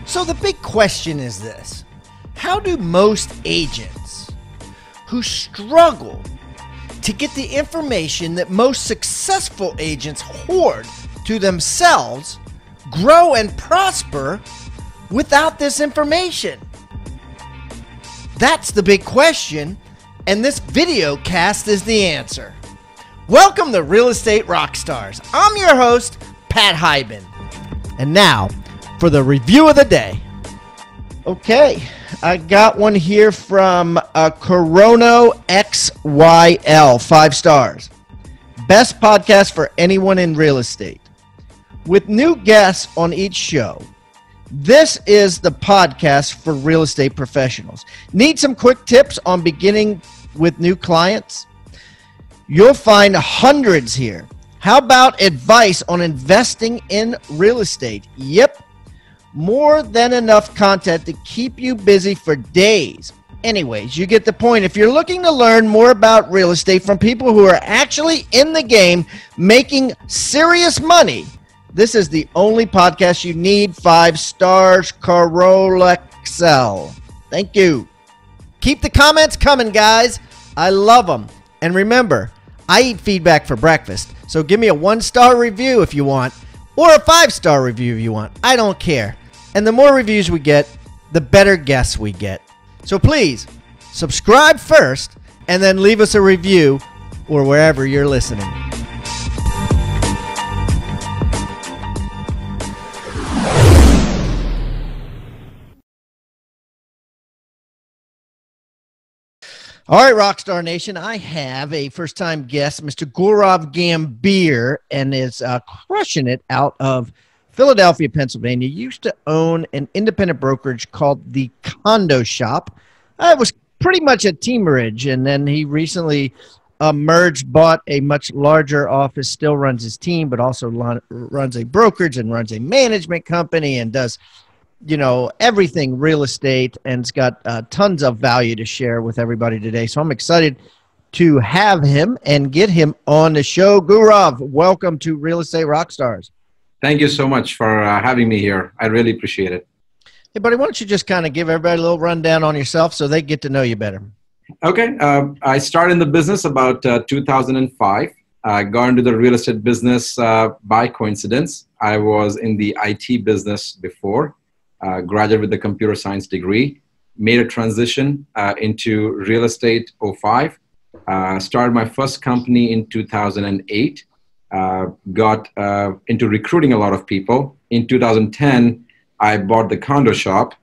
So the big question is this: how do most agents who struggle to get the information that most successful agents hoard to themselves grow and prosper without this information? That's the big question, and this video cast is the answer. Welcome to Real Estate Rockstars. I'm your host, Pat Hyben. And now for the review of the day. Okay, I got one here from Corono XYL, 5 stars. Best podcast for anyone in real estate. With new guests on each show, this is the podcast for real estate professionals. Need some quick tips on beginning with new clients? You'll find hundreds here. How about advice on investing in real estate? Yep. More than enough content to keep you busy for days. Anyways, you get the point. If you're looking to learn more about real estate from people who are actually in the game making serious money, this is the only podcast you need. 5 stars, Corolla XL. Thank you. Keep the comments coming, guys. I love them. And remember, I eat feedback for breakfast. So give me a 1-star review if you want, or a 5-star review if you want. I don't care. And the more reviews we get, the better guests we get. So please, subscribe first, and then leave us a review or wherever you're listening. All right, Rockstar Nation, I have a first-time guest, Mr. Guarav Gambhir, and is crushing it out of Philadelphia, Pennsylvania. Used to own an independent brokerage called the Condo Shop. It was pretty much a teamerage, and then he recently merged, bought a much larger office, still runs his team, but also runs a brokerage and runs a management company and does, you know, everything real estate, and it's got tons of value to share with everybody today. So I'm excited to have him and get him on the show. Guarav, welcome to Real Estate Rockstars. Thank you so much for having me here. I really appreciate it. Hey, buddy, why don't you just kind of give everybody a little rundown on yourself so they get to know you better? Okay. I started in the business about 2005. I got into the real estate business by coincidence. I was in the IT business before. Graduated with a computer science degree, made a transition into real estate 05. Started my first company in 2008. Got into recruiting a lot of people. In 2010, I bought the Condo Shop.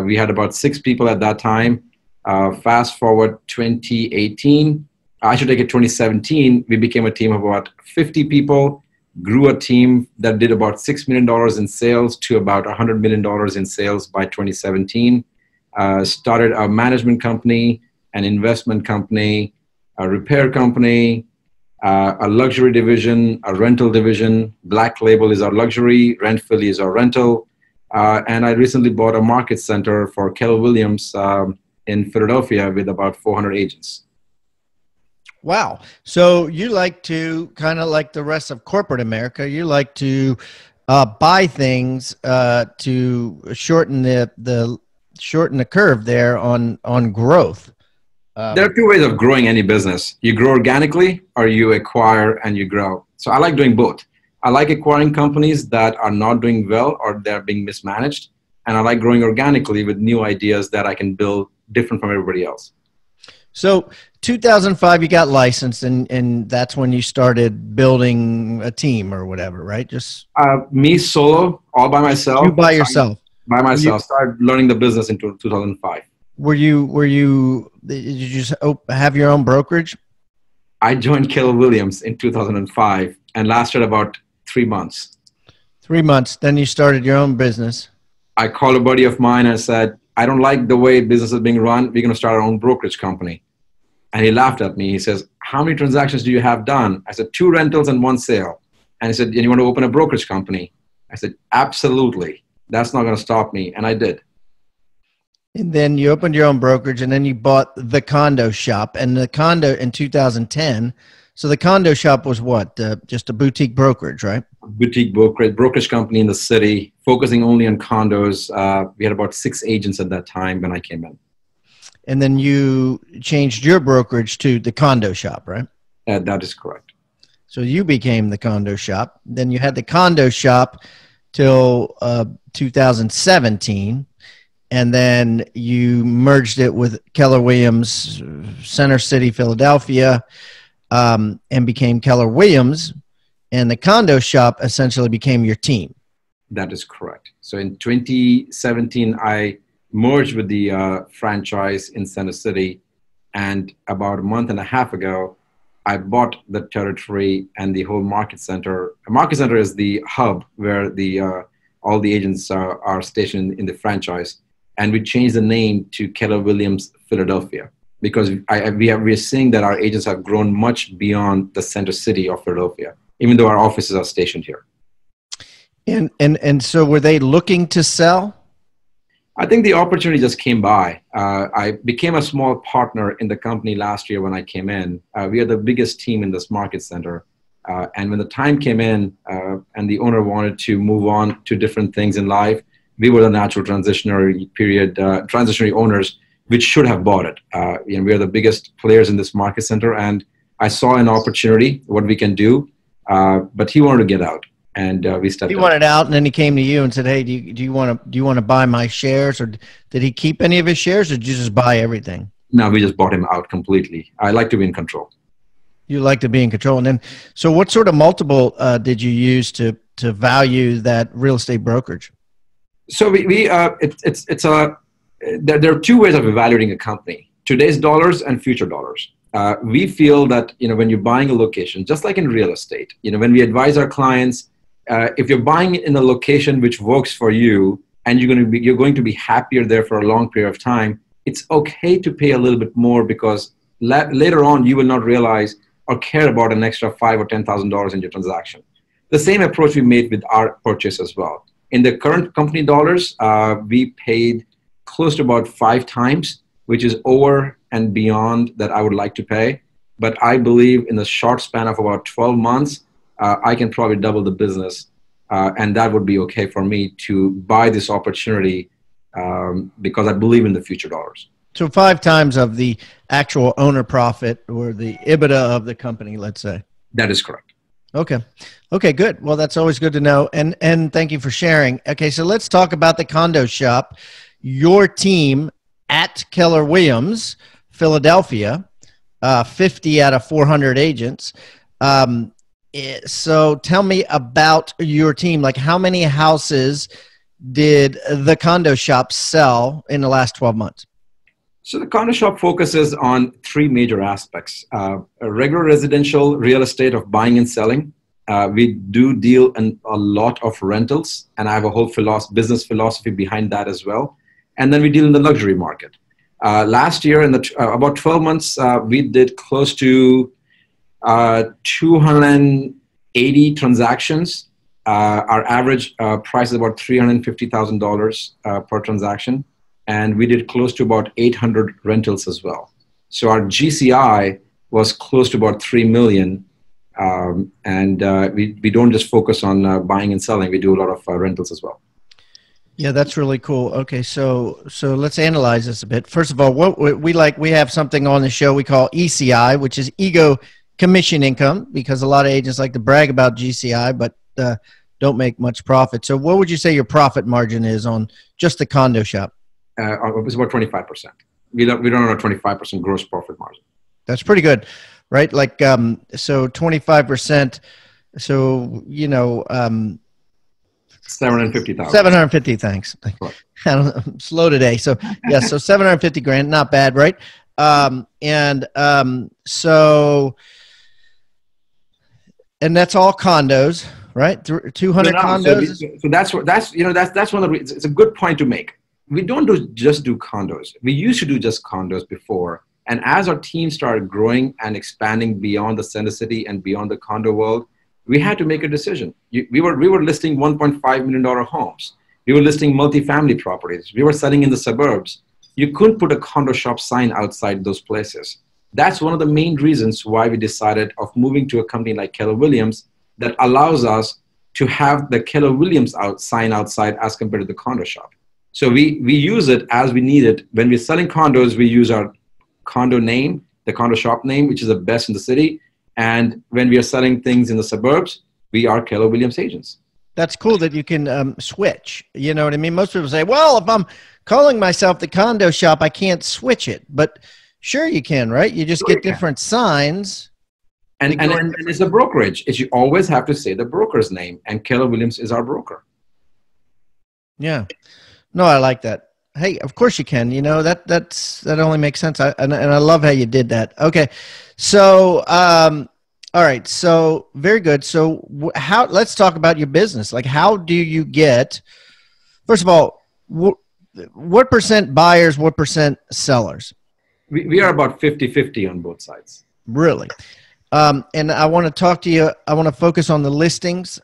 We had about 6 people at that time. Fast forward 2018, I should take it 2017, we became a team of about 50 people. Grew a team that did about $6 million in sales to about $100 million in sales by 2017. Started a management company, an investment company, a repair company, a luxury division, a rental division. Black Label is our luxury, Rent Philly is our rental. And I recently bought a market center for Keller Williams in Philadelphia with about 400 agents. Wow. So you like to, kind of like the rest of corporate America, you like to buy things to shorten the curve there on growth. There are 2 ways of growing any business. You grow organically or you acquire and you grow. So I like doing both. I like acquiring companies that are not doing well or they're being mismanaged. And I like growing organically with new ideas that I can build different from everybody else. So 2005, you got licensed, and that's when you started building a team or whatever, right? Just me solo, all by myself. You by yourself? By myself. Started learning the business in 2005. Did you just have your own brokerage? I joined Keller Williams in 2005 and lasted about 3 months. 3 months. Then you started your own business. I called a buddy of mine and said, I don't like the way business is being run. We're going to start our own brokerage company. And he laughed at me. He says, how many transactions do you have done? I said, 2 rentals and 1 sale. And he said, and you want to open a brokerage company? I said, absolutely. That's not going to stop me. And I did. And then you opened your own brokerage, and then you bought the Condo Shop, and the condo in 2010. So the Condo Shop was what? Just a boutique brokerage, right? boutique brokerage company in the city, focusing only on condos. We had about 6 agents at that time when I came in. And then you changed your brokerage to the Condo Shop, right? That is correct. So you became the Condo Shop. Then you had the Condo Shop till 2017. And then you merged it with Keller Williams, Center City, Philadelphia, and became Keller Williams. And the Condo Shop essentially became your team. That is correct. So in 2017, I merged with the franchise in Center City. And about a month and a half ago, I bought the territory and the whole market center. A market center is the hub where all the agents are stationed in the franchise. And we changed the name to Keller Williams Philadelphia because we are seeing that our agents have grown much beyond the center city of Philadelphia, even though our offices are stationed here. And so were they looking to sell? I think the opportunity just came by. I became a small partner in the company last year when I came in. We are the biggest team in this market center. And when the time came in and the owner wanted to move on to different things in life, we were the natural transitionary owners, which should have bought it. We are the biggest players in this market center, and I saw an opportunity, what we can do, but he wanted to get out, and we stepped in. He wanted out, and then he came to you and said, "Hey, do you want to buy my shares?" Or did he keep any of his shares, or did you just buy everything? No, we just bought him out completely. I like to be in control. You like to be in control, and then so what sort of multiple did you use to value that real estate brokerage? So there are 2 ways of evaluating a company: today's dollars and future dollars. We feel that when you're buying a location, just like in real estate, when we advise our clients, if you're buying in a location which works for you and you're going to be happier there for a long period of time, it's okay to pay a little bit more because later on you will not realize or care about an extra $5,000 or $10,000 in your transaction. The same approach we made with our purchase as well. In the current company dollars, we paid close to about 5 times, which is over and beyond that I would like to pay. But I believe in the short span of about 12 months, I can probably double the business. And that would be okay for me to buy this opportunity because I believe in the future dollars. So 5 times of the actual owner profit or the EBITDA of the company, let's say. That is correct. Okay. Okay, good. Well, that's always good to know. And thank you for sharing. Okay, so let's talk about the Condo Shop. Your team at Keller Williams, Philadelphia, 50 out of 400 agents. So tell me about your team. Like, how many houses did the Condo Shop sell in the last 12 months? So the Condo Shop focuses on 3 major aspects. A regular residential real estate of buying and selling. We do deal in a lot of rentals, and I have a whole business philosophy behind that as well. And then we deal in the luxury market. Last year, in about 12 months, we did close to 280 transactions. Our average price is about $350,000 per transaction. And we did close to about 800 rentals as well. So our GCI was close to about 3 million. We don't just focus on buying and selling. We do a lot of rentals as well. Yeah, that's really cool. Okay, so let's analyze this a bit. First of all, what we have something on the show we call ECI, which is ego commission income, because a lot of agents like to brag about GCI, but don't make much profit. So what would you say your profit margin is on just the Condo Shop? It's about 25%. We don't have a 25% gross profit margin. That's pretty good, right? Like, so 25%. So, 750,000. 750. Thanks. I'm slow today. So yeah, so 750 grand, not bad, right? And that's all condos, right? 200 condos. So that's one of the. It's a good point to make. We don't just do condos. We used to do just condos before. And as our team started growing and expanding beyond the center city and beyond the condo world, we had to make a decision. We were listing $1.5 million homes. We were listing multifamily properties. We were selling in the suburbs. You couldn't put a Condo Shop sign outside those places. That's one of the main reasons why we decided of moving to a company like Keller Williams that allows us to have the Keller Williams sign outside as compared to the Condo Shop. So we use it as we need it. When we're selling condos, we use our condo name, the Condo Shop name, which is the best in the city. And when we are selling things in the suburbs, we are Keller Williams agents. That's cool that you can switch. You know what I mean? Most people say, well, if I'm calling myself the Condo Shop, I can't switch it. But sure you can, right? You just get different signs. And it's a brokerage. You always have to say the broker's name, and Keller Williams is our broker. Yeah. No, I like that. Hey, of course you can. You know, that only makes sense. And I love how you did that. Okay. So, all right. So very good. So let's talk about your business. Like, how do you get, first of all, what percent buyers, what percent sellers? We are about 50-50 on both sides. Really? And I want to talk to you. I want to focus on the listings.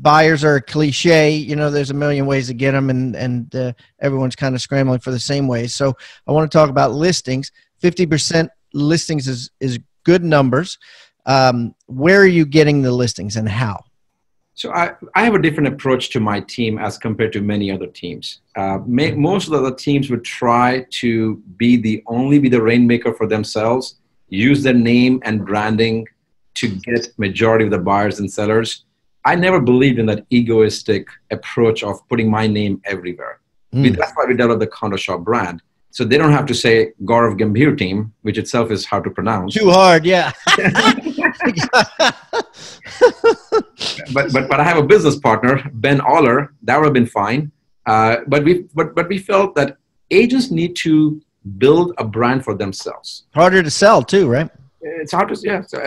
Buyers are a cliche. You know, there's a million ways to get them, and everyone's kind of scrambling for the same ways. So I want to talk about listings. 50% listings is good numbers. Where are you getting the listings and how? So I have a different approach to my team as compared to many other teams. Most of the other teams would try to be the rainmaker for themselves, use their name and branding to get majority of the buyers and sellers. I never believed in that egoistic approach of putting my name everywhere. That's why we developed the Condo Shop brand. So they don't have to say Guarav Gambhir team, which itself is hard to pronounce. Too hard, yeah. but I have a business partner, Ben Aller. That would have been fine. But we felt that agents need to build a brand for themselves. Harder to sell too, right? It's hard to, yeah. So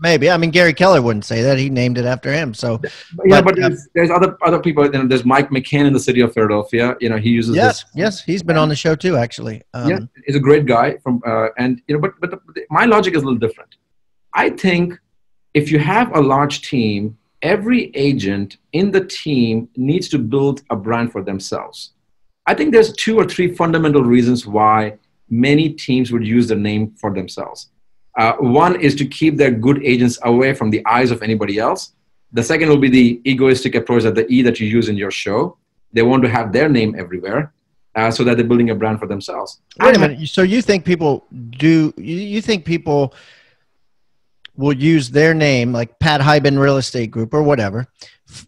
maybe. I mean, Gary Keller wouldn't say that. He named it after him. So, yeah, but there's other people. You know, there's Mike McCann in the city of Philadelphia. You know, he uses this. Yes, he's been on the show too, actually. Yeah, he's a great guy. And you know, but my logic is a little different. I think if you have a large team, every agent in the team needs to build a brand for themselves. I think there's 2 or 3 fundamental reasons why many teams would use their name for themselves. One is to keep their good agents away from the eyes of anybody else. The second will be the egoistic approach, that the E that you use in your show. They want to have their name everywhere so that they're building a brand for themselves. Wait a minute. So you think people you think people will use their name, like Pat Hyben Real Estate Group or whatever,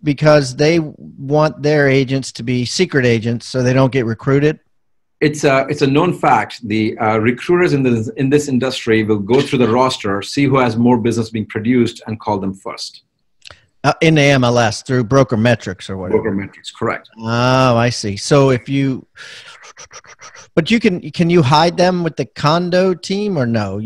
because they want their agents to be secret agents so they don't get recruited? It's a known fact. The recruiters in this industry will go through the roster, see who has more business being produced, and call them first. In the MLS through broker metrics or whatever. Broker metrics, correct. Oh, I see. So but can you hide them with the condo team or no?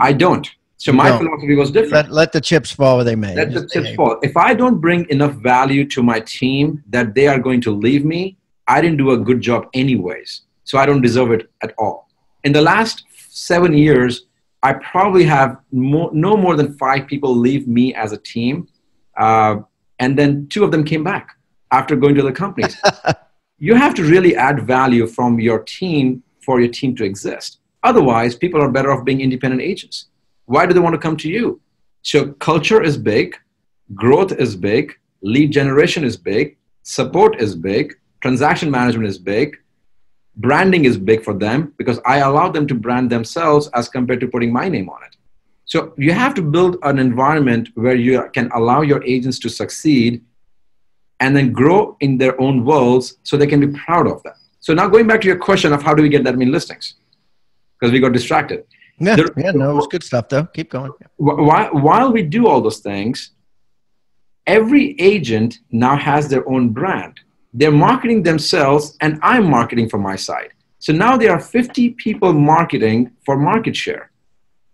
I don't. So my philosophy was different. Let the chips fall where they may. Let the chips fall. If I don't bring enough value to my team that they are going to leave me, I didn't do a good job anyways. So I don't deserve it at all. In the last 7 years, I probably have no more than 5 people leave me as a team. And then 2 of them came back after going to the companies. You have to really add value from your team for your team to exist. Otherwise, people are better off being independent agents. Why do they want to come to you? So culture is big, growth is big, lead generation is big, support is big, transaction management is big, branding is big for them because I allow them to brand themselves as compared to putting my name on it. So you have to build an environment where you can allow your agents to succeed and then grow in their own worlds so they can be proud of that. So now going back to your question of how do we get that many listings? Because we got distracted. Yeah, no, it was good stuff though. Keep going. While we do all those things, every agent now has their own brand. They're marketing themselves and I'm marketing from my side. So now there are 50 people marketing for market share.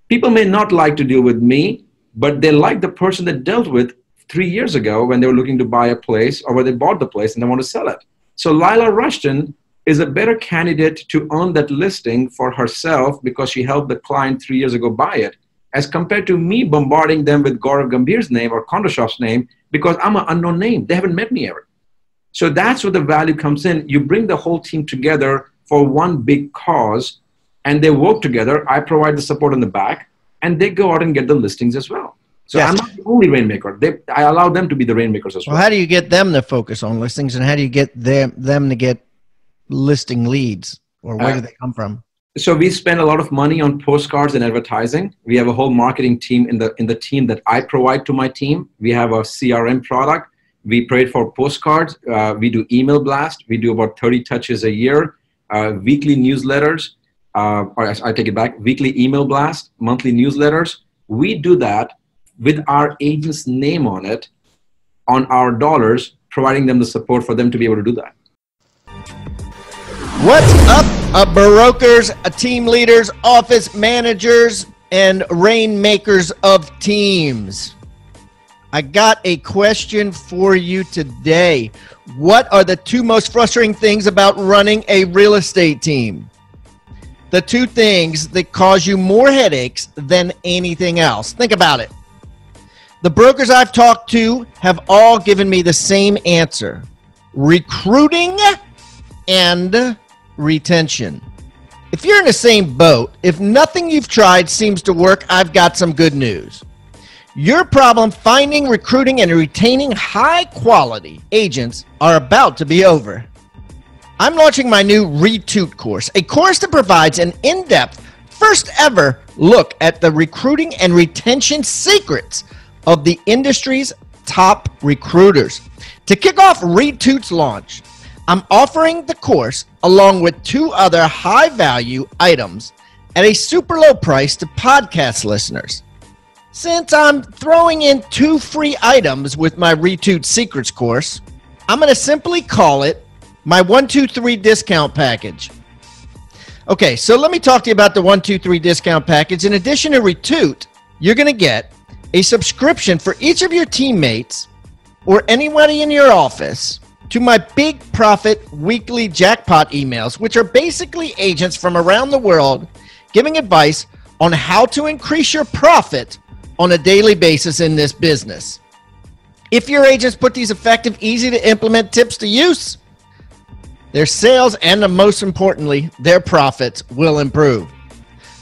People may not like to deal with me, but they like the person they dealt with 3 years ago when they were looking to buy a place or when they bought the place and they want to sell it. So Lila Rushton is a better candidate to earn that listing for herself because she helped the client 3 years ago buy it, as compared to me bombarding them with Guarav Gambhir's name or Condo Shop's name because I'm an unknown name. They haven't met me ever. So that's where the value comes in. You bring the whole team together for one big cause and they work together. I provide the support on the back and they go out and get the listings as well. So I'm not the only rainmaker. I allow them to be the rainmakers as well. Well, how do you get them to focus on listings, and how do you get them to get listing leads, or where do they come from? So we spend a lot of money on postcards and advertising. We have a whole marketing team in the team that I provide to my team. We have a CRM product. We pay for postcards. We do email blast. We do about 30 touches a year. Weekly newsletters. Or I take it back. Weekly email blast. Monthly newsletters. We do that with our agent's name on it, on our dollars, providing them the support for them to be able to do that. What's up, brokers, team leaders, office managers, and rainmakers of teams? I got a question for you today. What are the two most frustrating things about running a real estate team? The two things that cause you more headaches than anything else. Think about it. The brokers I've talked to have all given me the same answer: recruiting and retention. If you're in the same boat, if nothing you've tried seems to work, I've got some good news. Your problem finding, recruiting, and retaining high-quality agents are about to be over. I'm launching my new Retoot course, a course that provides an in-depth, first-ever look at the recruiting and retention secrets of the industry's top recruiters. To kick off Retoot's launch, I'm offering the course along with two other high-value items at a super low price to podcast listeners. Since I'm throwing in two free items with my Retoot Secrets course, I'm going to simply call it my 1-2-3 discount package. Okay, so let me talk to you about the 1-2-3 discount package. In addition to Retoot, you're going to get a subscription for each of your teammates or anybody in your office to my Big Profit weekly jackpot emails, which are basically agents from around the world giving advice on how to increase your profit on a daily basis in this business. If your agents put these effective, easy to implement tips to use, their sales and most importantly, their profits will improve.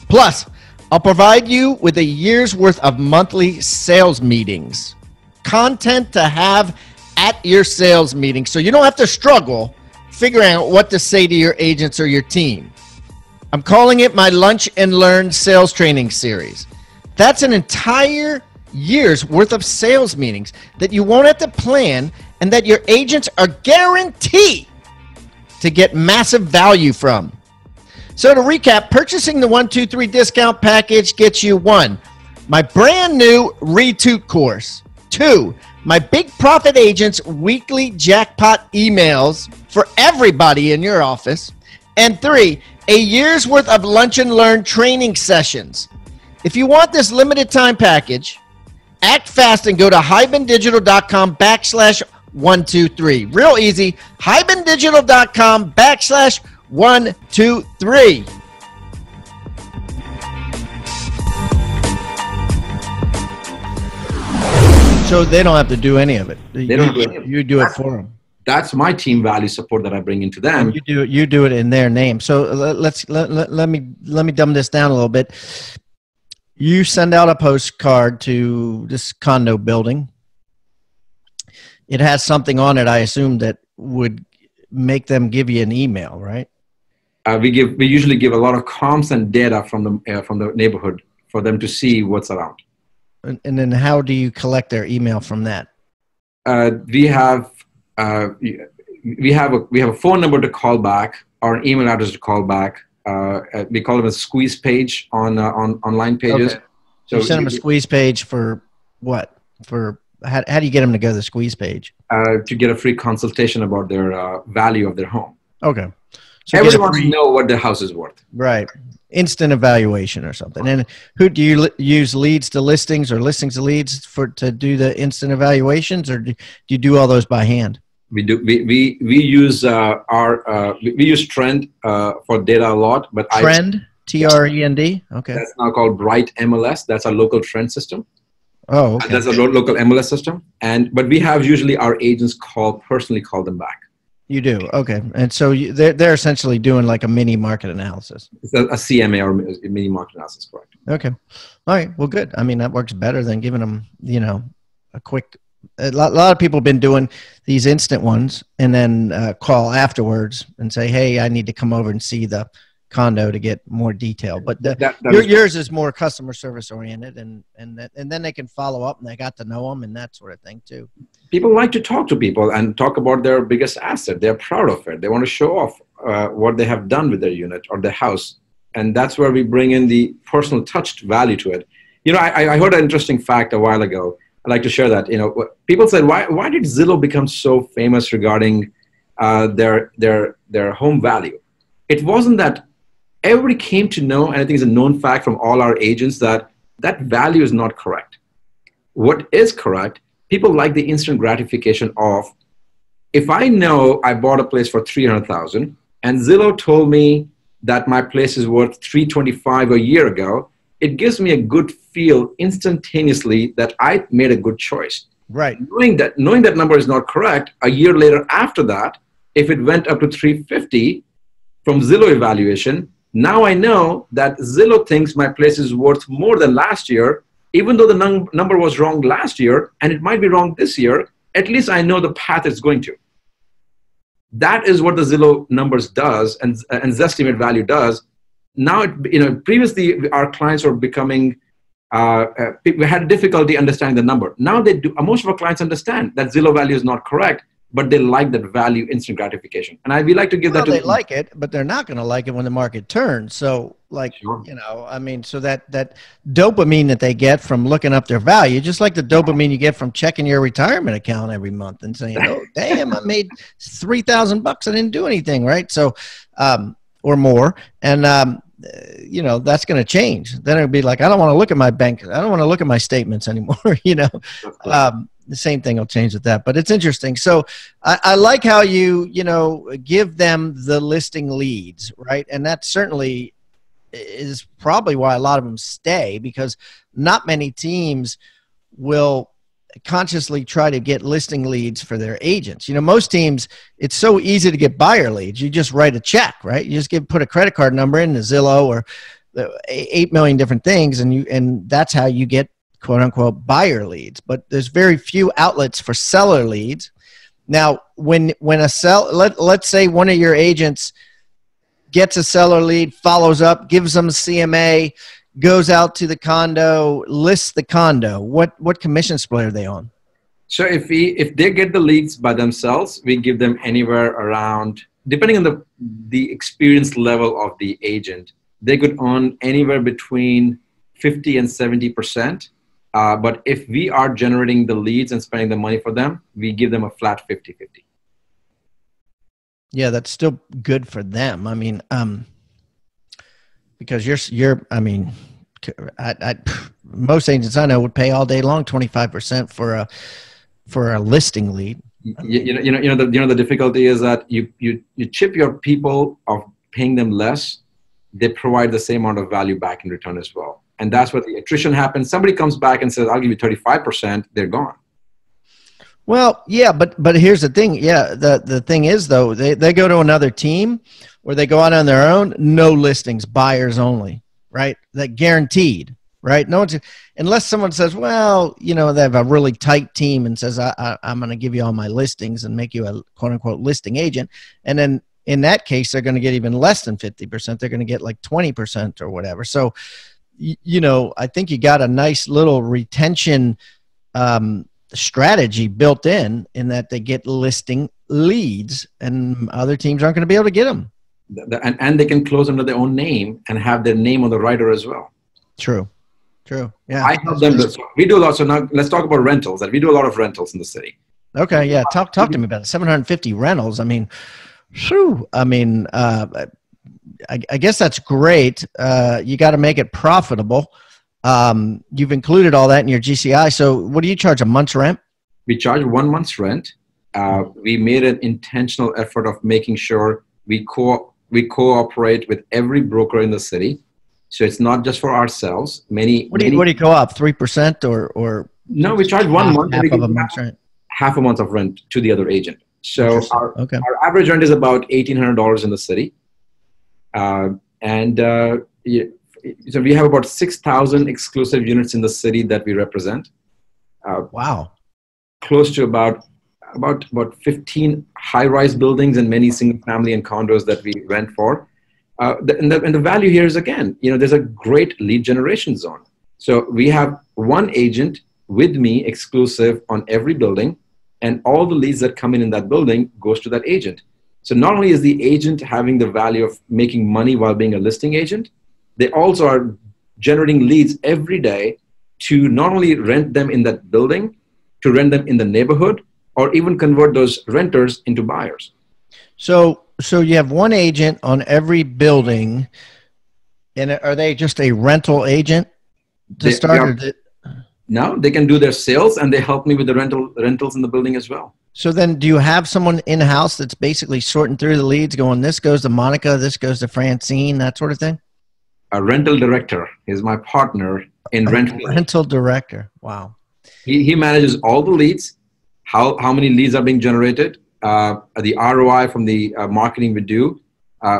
Plus, I'll provide you with a year's worth of monthly sales meetings, content to have at your sales meeting so you don't have to struggle figuring out what to say to your agents or your team. I'm calling it my Lunch and Learn Sales Training Series. That's an entire year's worth of sales meetings that you won't have to plan and that your agents are guaranteed to get massive value from. So to recap, purchasing the 1-2-3 discount package gets you 1, my brand new Retoot course, 2, my Big Profit Agents weekly jackpot emails for everybody in your office, and 3, a year's worth of Lunch and Learn training sessions. If you want this limited time package, act fast and go to hibandigital.com/123. Real easy, hibandigital.com/123. So they don't have to do any of it. They don't do any of it. You do it for them. That's my team value support that I bring into them. And you do it in their name. So let me dumb this down a little bit. You send out a postcard to this condo building. It has something on it, I assume, that would make them give you an email, right? We usually give a lot of comms and data from the neighborhood for them to see what's around. And then how do you collect their email from that? We have a phone number to call back or an email address to call back. We call them a squeeze page on online pages. Okay. So you send them a squeeze page for what? For how do you get them to go to the squeeze page? To get a free consultation about their value of their home. Okay. So everyone wants to know what their house is worth. Right. Instant evaluation or something. And who do you use, leads to listings or listings to leads to do the instant evaluations, or do you do all those by hand? We do. We use we use Trend for data a lot, but Trend, TREND. Okay. That's now called Bright MLS. That's our local trend system. Oh, okay. That's a local MLS system, but we have usually our agents personally call them back. You do. Okay. And so they're essentially doing like a mini market analysis. It's a CMA or a mini market analysis, correct? Okay. All right. Well, good. I mean, that works better than giving them, a quick. A lot of people have been doing these instant ones and then call afterwards and say, "Hey, I need to come over and see the condo to get more detail." But yours is more customer service oriented, and then they can follow up and they got to know them and that sort of thing too. People like to talk to people and talk about their biggest asset. They're proud of it. They want to show off what they have done with their unit or their house. And that's where we bring in the personal touched value to it. I heard an interesting fact a while ago. I'd like to share that. People said, why did Zillow become so famous regarding their home value? It wasn't that everybody came to know, and I think it's a known fact from all our agents, that value is not correct. What is correct, people like the instant gratification of, if I know I bought a place for $300,000 and Zillow told me that my place is worth $325 a year ago, it gives me a good feel instantaneously that I made a good choice. Right. Knowing that number is not correct, a year later after that, if it went up to 350 from Zillow evaluation, now I know that Zillow thinks my place is worth more than last year, even though the number was wrong last year, and it might be wrong this year. At least I know the path it's going to. That is what the Zillow numbers does, and Zestimate value does. Now, previously our clients were becoming, we had difficulty understanding the number. Now they do. Most of our clients understand that Zillow value is not correct, but they like that value, instant gratification. And we like to give that to them. They like it, but they're not going to like it when the market turns. So Sure. So that dopamine that they get from looking up their value, just like the dopamine you get from checking your retirement account every month and saying, "Oh, damn, I made $3,000. I didn't do anything." Right. So, or more. And, that's going to change. Then it'll be like, I don't want to look at my bank. I don't want to look at my statements anymore. The same thing will change with that, but it's interesting. So I like how you give them the listing leads, right? And that certainly is probably why a lot of them stay, because not many teams will consciously try to get listing leads for their agents. Most teams, it's so easy to get buyer leads. You just write a check, right? You just put a credit card number in the Zillow or 8 million different things, and that's how you get quote unquote buyer leads. But there's very few outlets for seller leads. Now, when let's say one of your agents gets a seller lead, follows up, gives them a CMA, goes out to the condo, lists the condo. What commission split are they on? So if they get the leads by themselves, we give them anywhere around, depending on the experience level of the agent, they could earn anywhere between 50 and 70%. But if we are generating the leads and spending the money for them, we give them a flat 50-50. Yeah, that's still good for them. I mean, because most agents I know would pay all day long 25% for a listing lead. The difficulty is that you chip your people of paying them less, they provide the same amount of value back in return as well. And that's where the attrition happens. Somebody comes back and says, "I'll give you 35%," they're gone. Well, yeah, but here's the thing. Yeah, the thing is, though, they go to another team or they go out on their own, no listings, buyers only, right? That guaranteed, right? No one's, unless someone says, well, they have a really tight team and says, I'm going to give you all my listings and make you a quote unquote listing agent. And then in that case, they're going to get even less than 50%. They're going to get like 20% or whatever. So, I think you got a nice little retention strategy built in that they get listing leads and other teams aren't going to be able to get them. And they can close under their own name and have their name on the writer as well. True. Yeah. I help them. We do a lot. So now let's talk about rentals. We do a lot of rentals in the city. Okay. Yeah. Talk to me about it. 750 rentals. I mean, I guess that's great. You got to make it profitable. You've included all that in your GCI. So what do you charge, a month's rent? We charge 1 month's rent. We made an intentional effort of making sure we cooperate with every broker in the city. So it's not just for ourselves. What do you co-op? 3% or no, we charge 1 month. Half of a month's rent. Half a month of rent to the other agent. So our average rent is about $1,800 in the city. So we have about 6,000 exclusive units in the city that we represent. Wow. Close to about 15 high-rise buildings and many single-family and condos that we rent for. And the value here is, again, there's a great lead generation zone. So we have one agent with me exclusive on every building, and all the leads that come in that building goes to that agent. So not only is the agent having the value of making money while being a listing agent, they also are generating leads every day to not only rent them in that building, to rent them in the neighborhood, or even convert those renters into buyers. So you have one agent on every building, and are they just a rental agent to start? No, they can do their sales, and they help me with the rentals in the building as well. So then do you have someone in-house that's basically sorting through the leads, going, this goes to Monica, this goes to Francine, that sort of thing? A rental director is my partner in rental. Rental director. Wow. He manages all the leads, how many leads are being generated, the ROI from the marketing we do,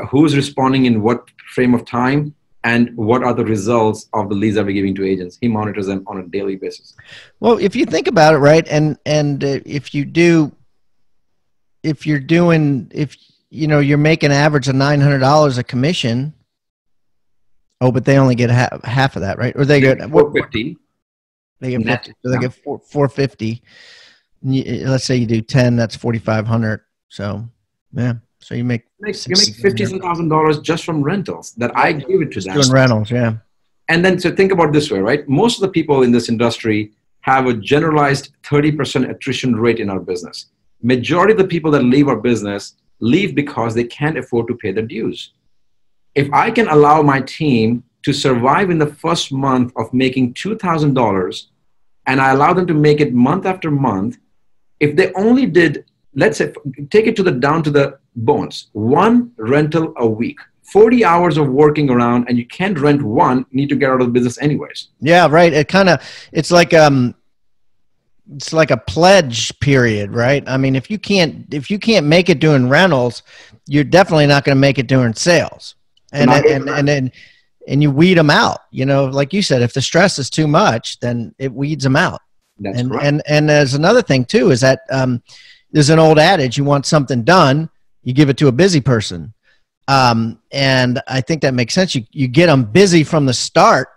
who's responding in what frame of time, and what are the results of the leads that we're giving to agents. He monitors them on a daily basis. Well, if you think about it, right, and if you're making average of $900 a commission. Oh, but they only get half of that, right? Or they get $450. They get 50. So they get $450. Let's say you do 10, that's $4,500. So yeah. So you make $50,000 just from rentals that I give it to them. Doing rentals, yeah. And then, so think about it this way, right? Most of the people in this industry have a generalized 30% attrition rate in our business. Majority of the people that leave our business leave because they can't afford to pay their dues. If I can allow my team to survive in the first month of making $2,000, and I allow them to make it month after month, if they only did, let's say, take it down to the bones, one rental a week, 40 hours of working around, and you can't rent one, you need to get out of the business anyways. Yeah, right. It's like a pledge period, right? I mean, if you can't make it doing rentals, you're definitely not going to make it doing sales. And you weed them out, like you said, if the stress is too much, then it weeds them out. That's right. And there's another thing too, is that there's an old adage, you want something done, you give it to a busy person. And I think that makes sense. You get them busy from the start,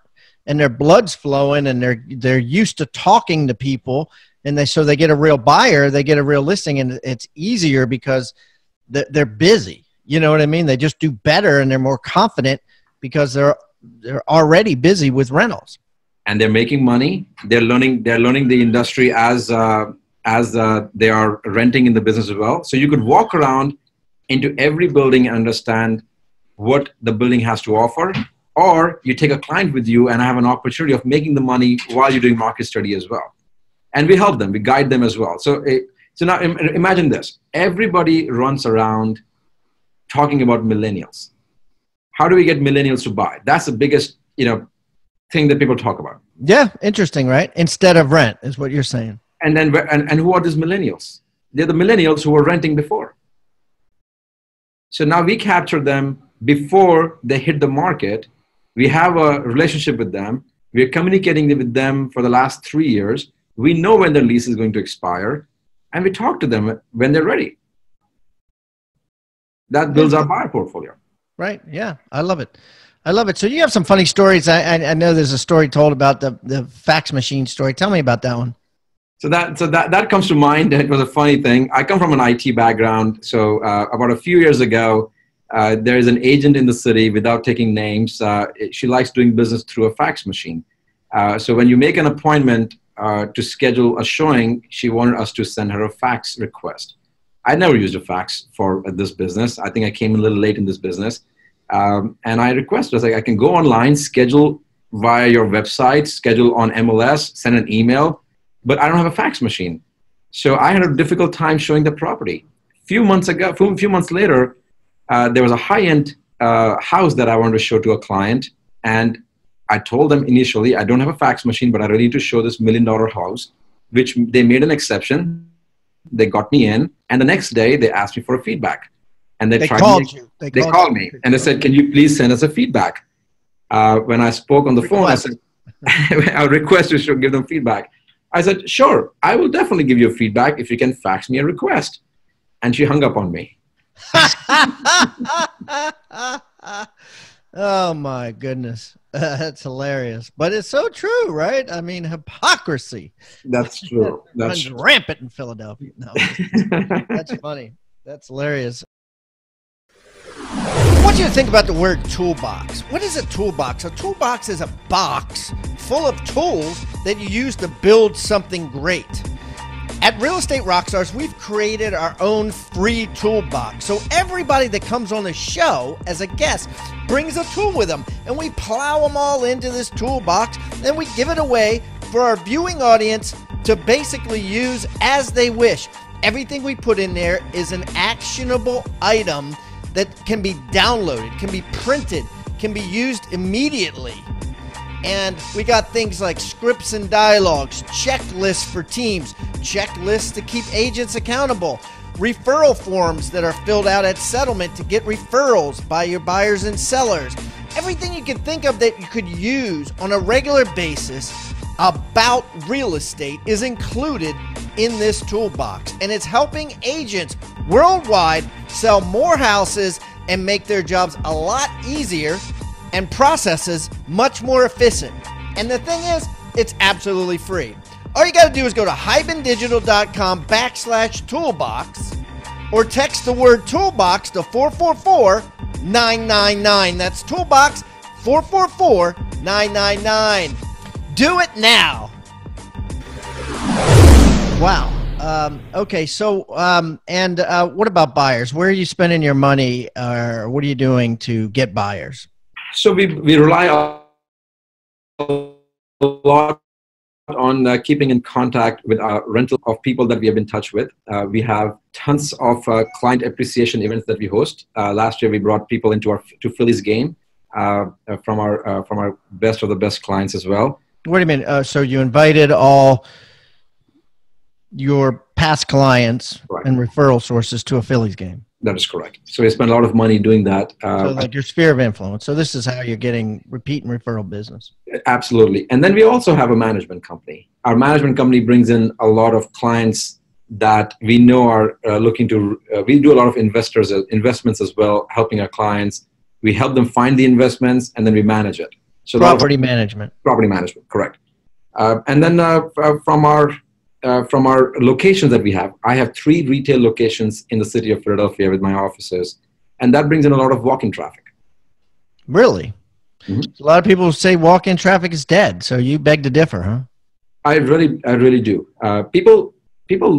and their blood's flowing, and they're used to talking to people, and so they get a real buyer, they get a real listing, and it's easier because they're busy. You know what I mean? They just do better, and they're more confident because they're already busy with rentals. And they're making money. They're learning the industry as they are renting in the business as well. So you could walk around into every building and understand what the building has to offer, or you take a client with you and have an opportunity of making the money while you're doing market study as well. And we help them, we guide them as well. So now imagine this. Everybody runs around talking about millennials. How do we get millennials to buy? That's the biggest, thing that people talk about. Yeah, interesting, right? Instead of rent is what you're saying. And then, and who are these millennials? They're the millennials who were renting before. So now we capture them before they hit the market. We have a relationship with them. We're communicating with them for the last 3 years. We know when their lease is going to expire, and we talk to them when they're ready. That builds our buyer portfolio. Right. Yeah. I love it. So you have some funny stories. I know there's a story told about the fax machine story. Tell me about that one. So that comes to mind. It was a funny thing. I come from an IT background. So about a few years ago, there is an agent in the city, without taking names. She likes doing business through a fax machine. So when you make an appointment to schedule a showing, she wanted us to send her a fax request. I never used a fax for this business. I think I came a little late in this business. And I requested, I was like, I can go online, schedule via your website, schedule on MLS, send an email, but I don't have a fax machine. So I had a difficult time showing the property. A few months later, there was a high-end house that I wanted to show to a client. And I told them initially, I don't have a fax machine, but I really need to show this $1 million house, which they made an exception. They got me in, and the next day they asked me for a feedback. And They called you. They called me, and they said, "Can you please send us a feedback?" When I spoke on the phone, I said, "I request you should give them feedback." I said, "Sure, I will definitely give you a feedback if you can fax me a request." And she hung up on me. Oh my goodness. That's hilarious. But it's so true, right? I mean, hypocrisy. That's true. Runs That's rampant in Philadelphia. No, that's funny. That's hilarious. I want you to think about the word toolbox. What is a toolbox? A toolbox is a box full of tools that you use to build something great. At Real Estate Rockstars, we've created our own free toolbox. So everybody that comes on the show as a guest brings a tool with them, and we plow them all into this toolbox, and we give it away for our viewing audience to basically use as they wish. Everything we put in there is an actionable item that can be downloaded, can be printed, can be used immediately. And we got things like scripts and dialogues, checklists for teams, checklists to keep agents accountable, referral forms that are filled out at settlement to get referrals by your buyers and sellers. Everything you can think of that you could use on a regular basis about real estate is included in this toolbox. And it's helping agents worldwide sell more houses and make their jobs a lot easier and processes much more efficient. And the thing is, it's absolutely free. All you got to do is go to hibandigital.com/toolbox or text the word toolbox to 444-999. That's toolbox 444-999. Do it now. Wow. Okay. So, what about buyers? Where are you spending your money, or what are you doing to get buyers? So we rely a lot on keeping in contact with our rental of people that we have been in touch with. We have tons of client appreciation events that we host. Last year, we brought people to Phillies game from our best of the best clients as well. Wait a minute. So you invited all your past clients and referral sources to a Phillies game? That is correct. So we spend a lot of money doing that. So like your sphere of influence. So this is how you're getting repeat and referral business. Absolutely. And then we also have a management company. Our management company brings in a lot of clients that we know are looking to, we do a lot of investments as well, helping our clients. We help them find the investments and then we manage it. So property management. Property management, correct. And then from our locations that we have, I have 3 retail locations in the city of Philadelphia with my offices, and that brings in a lot of walk-in traffic. Really? Mm-hmm. A lot of people say walk-in traffic is dead, so you beg to differ, huh? I really do. People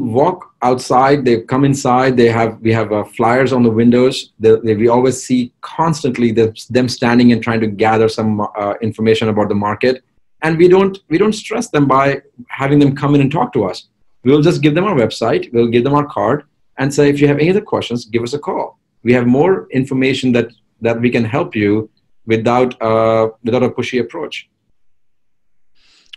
walk outside, they come inside, we have flyers on the windows. We always see constantly them standing and trying to gather some information about the market. And we don't stress them by having them come in and talk to us. We'll just give them our website, we'll give them our card, and say, if you have any other questions, give us a call. We have more information that we can help you without a pushy approach.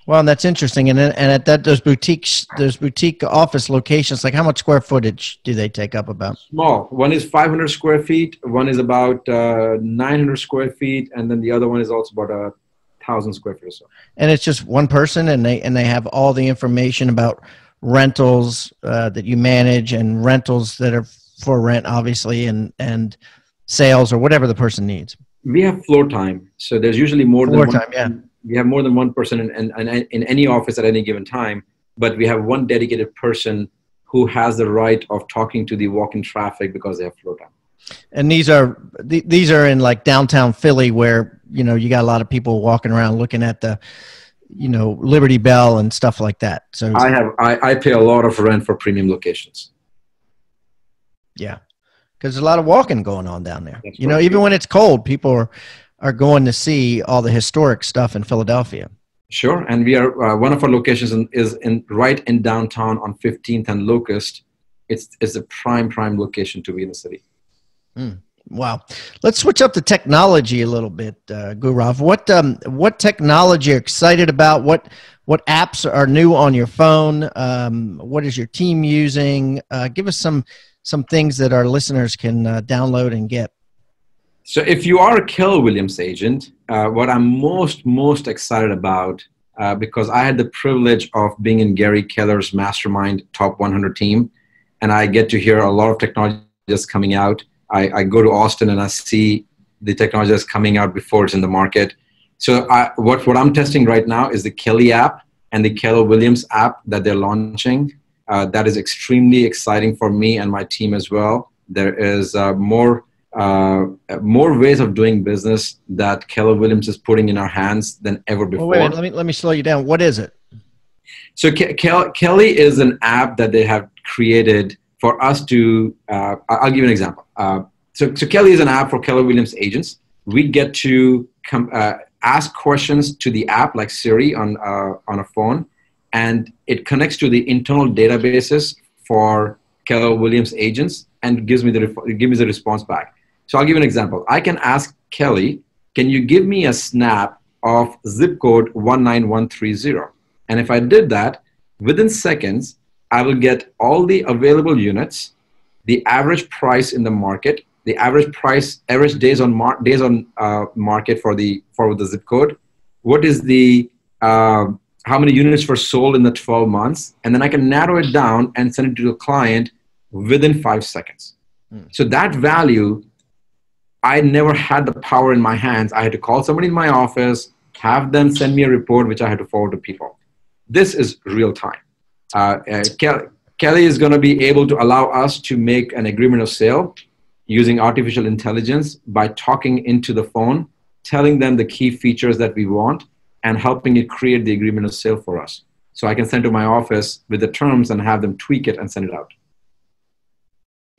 Well, and that's interesting. And at those boutique office locations, like how much square footage do they take up about? Small. One is 500 square feet. One is about 900 square feet. And then the other one is also about 1,000 square feet or so. And it's just one person, and they have all the information about rentals that you manage and rentals that are for rent, obviously, and sales or whatever the person needs. We have floor time. So there's usually more than one. Yeah. We have more than one person in any office at any given time, but we have one dedicated person who has the right of talking to the walk-in traffic because they have floor time. And these are in like downtown Philly where, you got a lot of people walking around looking at the, Liberty Bell and stuff like that. So I pay a lot of rent for premium locations. Yeah. Because there's a lot of walking going on down there. Even when it's cold, people are going to see all the historic stuff in Philadelphia. Sure. And we are, one of our locations is right in downtown on 15th and Locust. It's a prime location to be in the city. Wow. Let's switch up the technology a little bit, Guarav. What technology are you excited about? What apps are new on your phone? What is your team using? Give us some things that our listeners can download and get. So if you are a Keller Williams agent, what I'm most excited about, because I had the privilege of being in Gary Keller's mastermind top 100 team, and I get to hear a lot of technology just coming out. I go to Austin and I see the technology that's coming out before it's in the market. So what I'm testing right now is the Kelly app and the Keller Williams app that they're launching. That is extremely exciting for me and my team as well. There is more ways of doing business that Keller Williams is putting in our hands than ever before. Well, wait, let me slow you down. What is it? So Kelly is an app that they have created for us to, I'll give you an example. So Kelly is an app for Keller Williams agents. We get to ask questions to the app like Siri on a phone, and it connects to the internal databases for Keller Williams agents and gives me the response back. So I'll give you an example. I can ask Kelly, can you give me a snap of zip code 19130? And if I did that, within seconds, I will get all the available units, the average price in the market, the average days on market for the zip code, what is the how many units were sold in the 12 months, and then I can narrow it down and send it to the client within 5 seconds. So that value, I never had the power in my hands. I had to call somebody in my office, have them send me a report, which I had to forward to people. This is real time. Kelly is going to be able to allow us to make an agreement of sale using artificial intelligence by talking into the phone, telling them the key features that we want, and helping it create the agreement of sale for us. So I can send to my office with the terms and have them tweak it and send it out.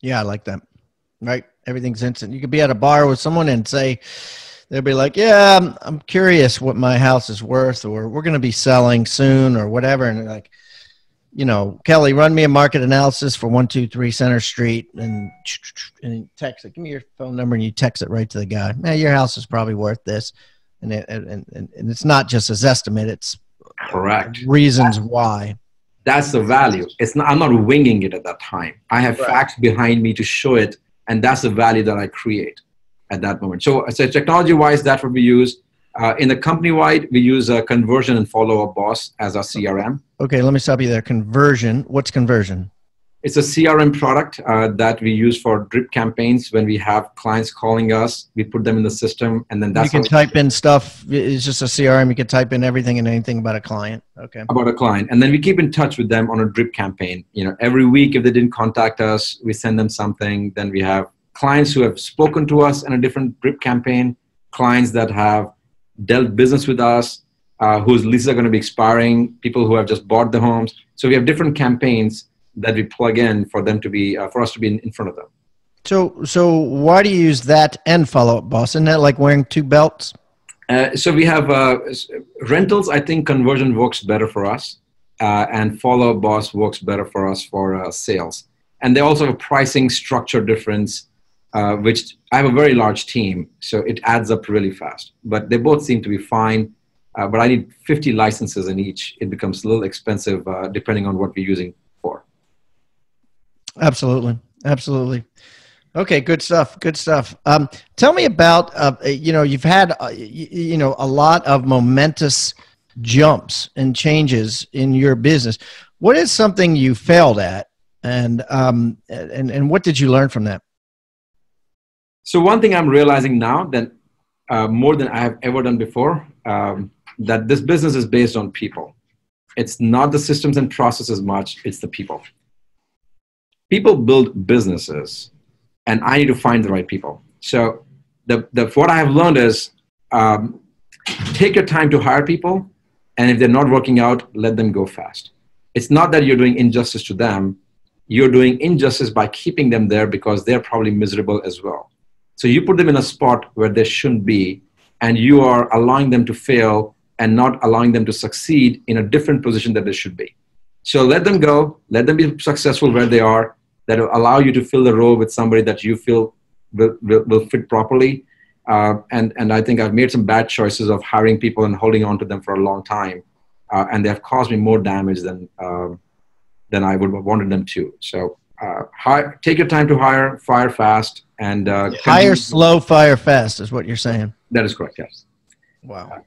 Yeah, I like that. Right? Everything's instant. You could be at a bar with someone and say, they'll be like, yeah, I'm curious what my house is worth, or we're going to be selling soon or whatever. And they're like, you know, Kelly, run me a market analysis for 123 Center Street, and text it. Give me your phone number, and you text it right to the guy. Man, your house is probably worth this. And it's not just his estimate. It's correct reasons why. That's the value. I'm not winging it at that time. I have facts behind me to show it, and that's the value that I create at that moment. So technology-wise, that's what we use. In the company-wide, we use Conversion and Follow-Up Boss as our CRM. Okay, let me stop you there. Conversion. What's Conversion? It's a CRM product that we use for drip campaigns. When we have clients calling us, we put them in the system, and then that's you can type in stuff. It's just a CRM. You can type in everything and anything about a client. Okay. About a client, and then we keep in touch with them on a drip campaign. You know, every week if they didn't contact us, we send them something. Then we have clients who have spoken to us in a different drip campaign, clients that have dealt business with us, whose leases are going to be expiring, people who have just bought the homes. So we have different campaigns that we plug in for them to be for us to be in front of them. So why do you use that and Follow-Up Boss? Isn't that like wearing two belts? So we have rentals. I think Conversion works better for us, and Follow-Up Boss works better for us for sales. And they also have a pricing structure difference, which I have a very large team, so it adds up really fast. But they both seem to be fine. But I need 50 licenses in each. It becomes a little expensive depending on what we're using for. Absolutely. Okay, good stuff. Tell me about, you've had, a lot of momentous jumps and changes in your business. What is something you failed at, and what did you learn from that? So one thing I'm realizing now that more than I have ever done before, that this business is based on people. It's not the systems and processes much, it's the people. People build businesses, and I need to find the right people. So what I have learned is take your time to hire people, and if they're not working out, let them go fast. It's not that you're doing injustice to them. You're doing injustice by keeping them there because they're probably miserable as well. So you put them in a spot where they shouldn't be, and you are allowing them to fail and not allowing them to succeed in a different position that they should be. So let them go, let them be successful where they are. That will allow you to fill the role with somebody that you feel will fit properly. And I think I've made some bad choices of hiring people and holding on to them for a long time. And they have caused me more damage than I would have wanted them to. So take your time to hire, fire fast, and hire slow, fire fast is what you're saying. That is correct. Yes. Wow.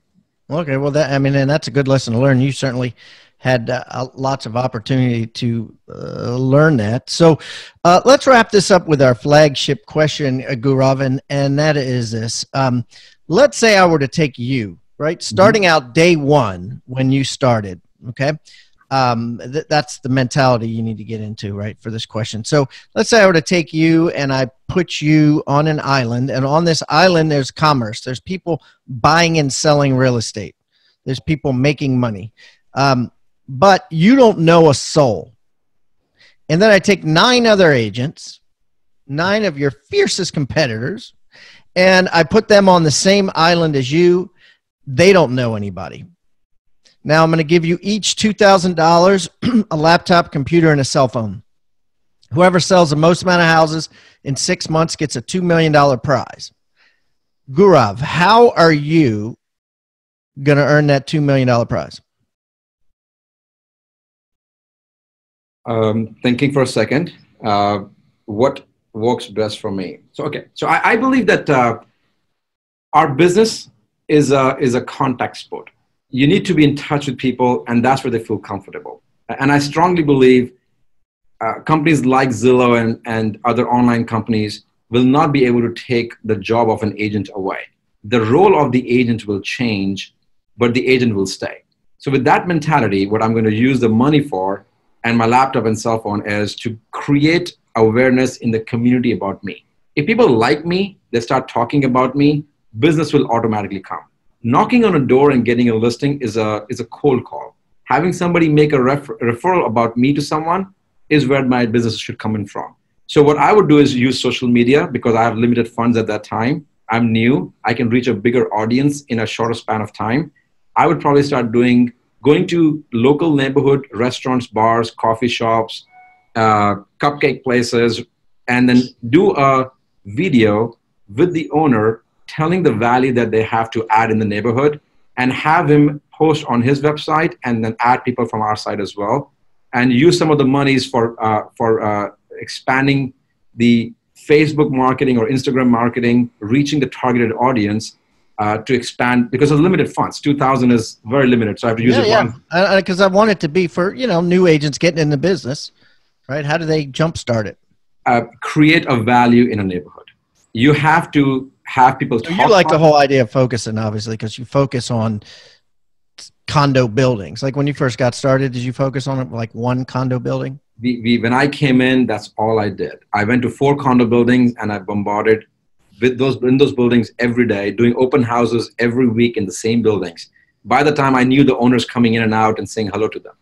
Okay. Well, and that's a good lesson to learn. You certainly had lots of opportunity to learn that. So let's wrap this up with our flagship question, Guarav, and that is this. Let's say I were to take you, right, starting out day one when you started, okay? That's the mentality you need to get into, right, for this question. So let's say I were to take you and I put you on an island, and on this island there's commerce. There's people buying and selling real estate. There's people making money. But you don't know a soul. And then I take 9 other agents, 9 of your fiercest competitors, and I put them on the same island as you. They don't know anybody. Now I'm going to give you each $2,000, a laptop, computer, and a cell phone. Whoever sells the most amount of houses in 6 months gets a $2 million prize. Guarav, how are you going to earn that $2 million prize? Thinking for a second, what works best for me? So I believe that our business is a contact sport. You need to be in touch with people, and that's where they feel comfortable. And I strongly believe companies like Zillow and other online companies will not be able to take the job of an agent away. The role of the agent will change, but the agent will stay. So with that mentality, what I'm going to use the money for and my laptop and cell phone is to create awareness in the community about me. If people like me, they start talking about me, business will automatically come. Knocking on a door and getting a listing is a cold call. Having somebody make a referral about me to someone is where my business should come in from. So what I would do is use social media because I have limited funds at that time. I'm new. I can reach a bigger audience in a shorter span of time. I would probably start going to local neighborhood restaurants, bars, coffee shops, cupcake places, and then do a video with the owner telling the value that they have to add in the neighborhood, and have him post on his website and then add people from our side as well, and use some of the monies for expanding the Facebook marketing or Instagram marketing, reaching the targeted audience to expand, because of limited funds. 2,000 is very limited, so I have to use it. Yeah, because I want it to be for new agents getting in the business, right? How do they jumpstart it? Create a value in a neighborhood. You have to have people talk. You like the whole idea of focusing, obviously, because you focus on condo buildings. Like when you first got started, did you focus on like one condo building? When I came in, that's all I did. I went to 4 condo buildings and I bombarded in those buildings every day, doing open houses every week in the same buildings. By the time I knew the owners coming in and out and saying hello to them.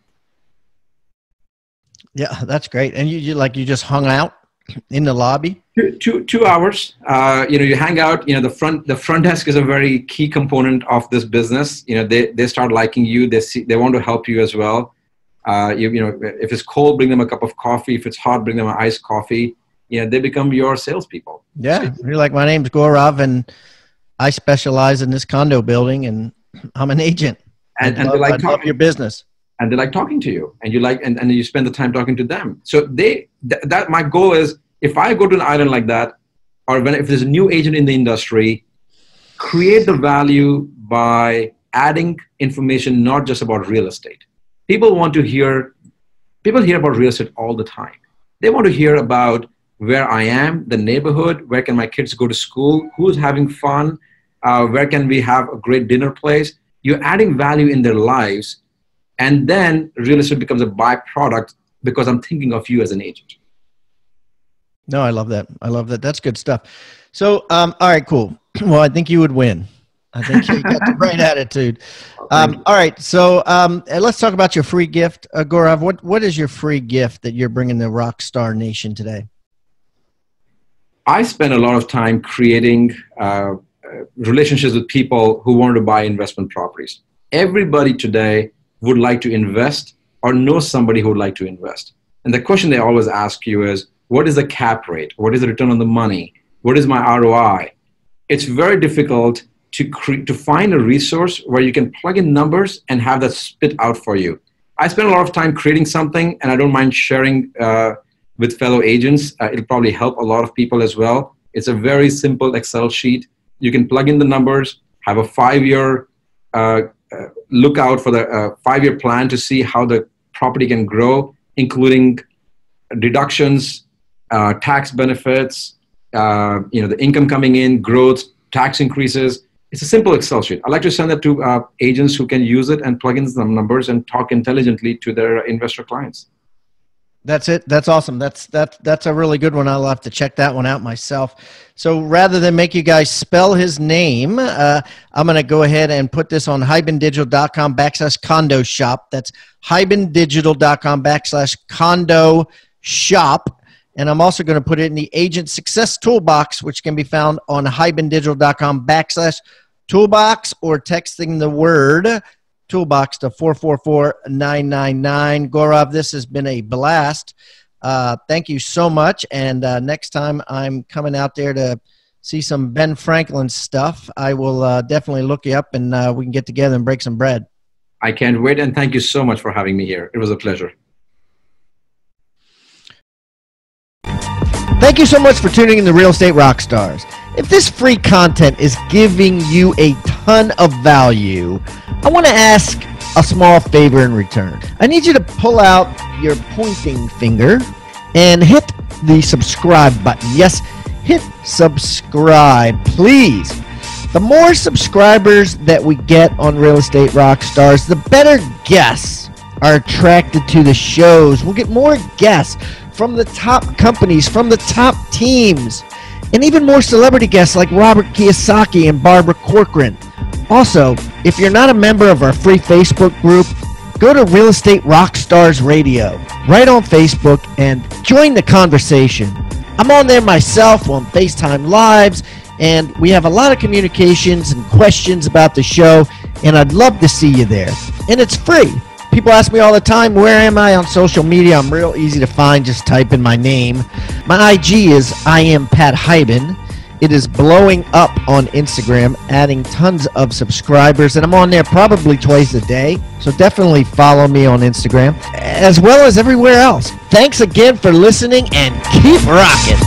Yeah, that's great. And you just hung out in the lobby? 2 hours. You hang out. The front desk is a very key component of this business. They start liking you. They want to help you as well. If it's cold, bring them a cup of coffee. If it's hot, bring them an iced coffee. They become your salespeople. Yeah, you're like, my name's Guarav, and I specialize in this condo building, and I'm an agent. And I love your business. And they like talking to you, and and you spend the time talking to them. So that my goal is, if I go to an island like that, or if there's a new agent in the industry, create the value by adding information, not just about real estate. People hear about real estate all the time. They want to hear about where I am, the neighborhood, where can my kids go to school, who's having fun, where can we have a great dinner place. You're adding value in their lives, and then real estate becomes a byproduct because I'm thinking of you as an agent. No, I love that. That's good stuff. So, all right, cool. Well, I think you would win. I think you got the right attitude. All right, so let's talk about your free gift, Guarav. What is your free gift that you're bringing the Rockstar Nation today? I spend a lot of time creating relationships with people who want to buy investment properties. Everybody today would like to invest or know somebody who would like to invest. And the question they always ask you is, what is the cap rate? What is the return on the money? What is my ROI? It's very difficult to find a resource where you can plug in numbers and have that spit out for you. I spend a lot of time creating something, and I don't mind sharing with fellow agents. It'll probably help a lot of people as well. It's a very simple Excel sheet. You can plug in the numbers, have a 5-year look out for the 5-year plan to see how the property can grow, including deductions, tax benefits, the income coming in, growth, tax increases. It's a simple Excel sheet. I like to send that to agents who can use it and plug in some numbers and talk intelligently to their investor clients. That's it. That's awesome. That's a really good one. I'll have to check that one out myself. So rather than make you guys spell his name, I'm going to go ahead and put this on hibandigital.com/condo shop. That's hibandigital.com/condo shop. And I'm also going to put it in the Agent Success Toolbox, which can be found on hibandigital.com/toolbox, or texting the word toolbox to 444-999. Gaurav, this has been a blast. Thank you so much. And next time I'm coming out there to see some Ben Franklin stuff, I will definitely look you up, and we can get together and break some bread. I can't wait. And thank you so much for having me here. It was a pleasure. Thank you so much for tuning in to Real Estate Rockstars. If this free content is giving you a ton of value, I want to ask a small favor in return. I need you to pull out your pointing finger and hit the subscribe button. Yes, hit subscribe, please. The more subscribers that we get on Real Estate Rockstars, the better guests are attracted to the shows. We'll get more guests from the top companies, from the top teams, and even more celebrity guests like Robert Kiyosaki and Barbara Corcoran. Also, if you're not a member of our free Facebook group, go to Real Estate Rockstars Radio right on Facebook and join the conversation. I'm on there myself on FaceTime Lives, and we have a lot of communications and questions about the show, and I'd love to see you there. And it's free. People ask me all the time, where am I on social media? I'm real easy to find. Just type in my name. My IG is I am Pat Hyben. It is blowing up on Instagram, adding tons of subscribers, and I'm on there probably twice a day. So definitely follow me on Instagram, as well as everywhere else. Thanks again for listening, and keep rocking.